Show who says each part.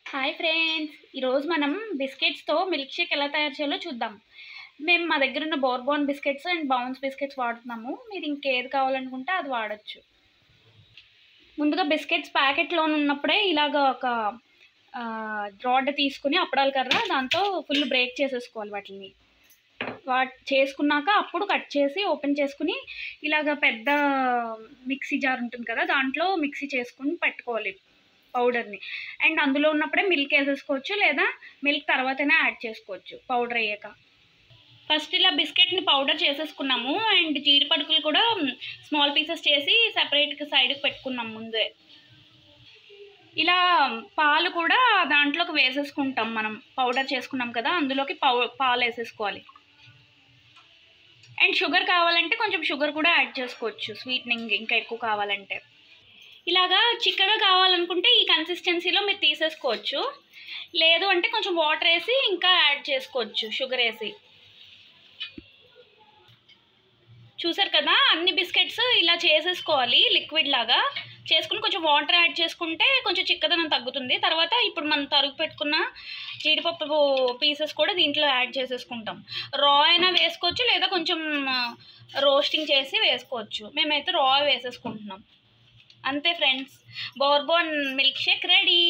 Speaker 1: Hi friends! ఈరోజు మనం బిస్కెట్స్‌తో milk shake ఎలా తయారు చేయాలో చూద్దాం. మా దగ్గరున్న bourbon biscuits and bounce biscuits వాడుతున్నాము. మీరు ఇంకేది కావాలనుకుంటే అది వాడొచ్చు. ముందుగా బిస్కెట్స్ ప్యాకెట్‌లోనున్నప్పుడే ఇలాగ ఒక రాడ్ తీసుకొని అప్పడాల కర్ర దాంతో ఫుల్ బ్రేక్ చేసేసుకోవాలి వాటిల్ని. చేసుకున్నాక అప్పుడు కట్ చేసి ఓపెన్ చేసుకొని ఇలాగ పెద్ద మిక్సీ జార్ ఉంటుంది కదా! దాంట్లో మిక్సీ చేసుకొని పెట్టుకోవాలి పౌడర్‌ని. అండ్ అందులో ఉన్నప్పుడే మిల్క్ ఏసేసుకోవచ్చు, లేదా మిల్క్ తర్వాతనే యాడ్ చేసుకోవచ్చు పౌడర్ అయ్యాక. ఫస్ట్ ఇలా బిస్కెట్‌ని పౌడర్ చేసేసుకున్నాము. అండ్ జీడిపలుకులు కూడా స్మాల్ పీసెస్ చేసి సెపరేట్‌గా సైడ్‌కి పెట్టుకున్నాం ముందే. ఇలా పాలు కూడా దాంట్లోకి వేసేసుకుంటాం మనం. పౌడర్ చేసుకున్నాం కదా! అందులోకి పాలేసేసుకోవాలి. అండ్ షుగర్ కావాలంటే కొంచెం షుగర్ కూడా యాడ్ చేసుకోవచ్చు, స్వీటనింగ్ ఇంకా ఎక్కువ కావాలంటే. ఇలాగా చిక్కగా కావాలనుకుంటే ఈ కన్సిస్టెన్సీలో మీరు తీసేసుకోవచ్చు. లేదు అంటే కొంచెం వాటర్ వేసి ఇంకా యాడ్ చేసుకోవచ్చు షుగర్ వేసి. చూసారు కదా, అన్ని బిస్కెట్స్ ఇలా చేసేసుకోవాలి లిక్విడ్ లాగా. చేసుకుని కొంచెం వాటర్ యాడ్ చేసుకుంటే కొంచెం చిక్కదనం తగ్గుతుంది. తర్వాత ఇప్పుడు మనం తరుగు పెట్టుకున్న జీడిపప్పు పీసెస్ కూడా దీంట్లో యాడ్ చేసేసుకుంటాం. రా అయినా వేసుకోవచ్చు, లేదా కొంచెం రోస్టింగ్ చేసి వేసుకోవచ్చు. మేమైతే రా వేసేసుకుంటున్నాం. అంతే friends, bourbon milk shake ready.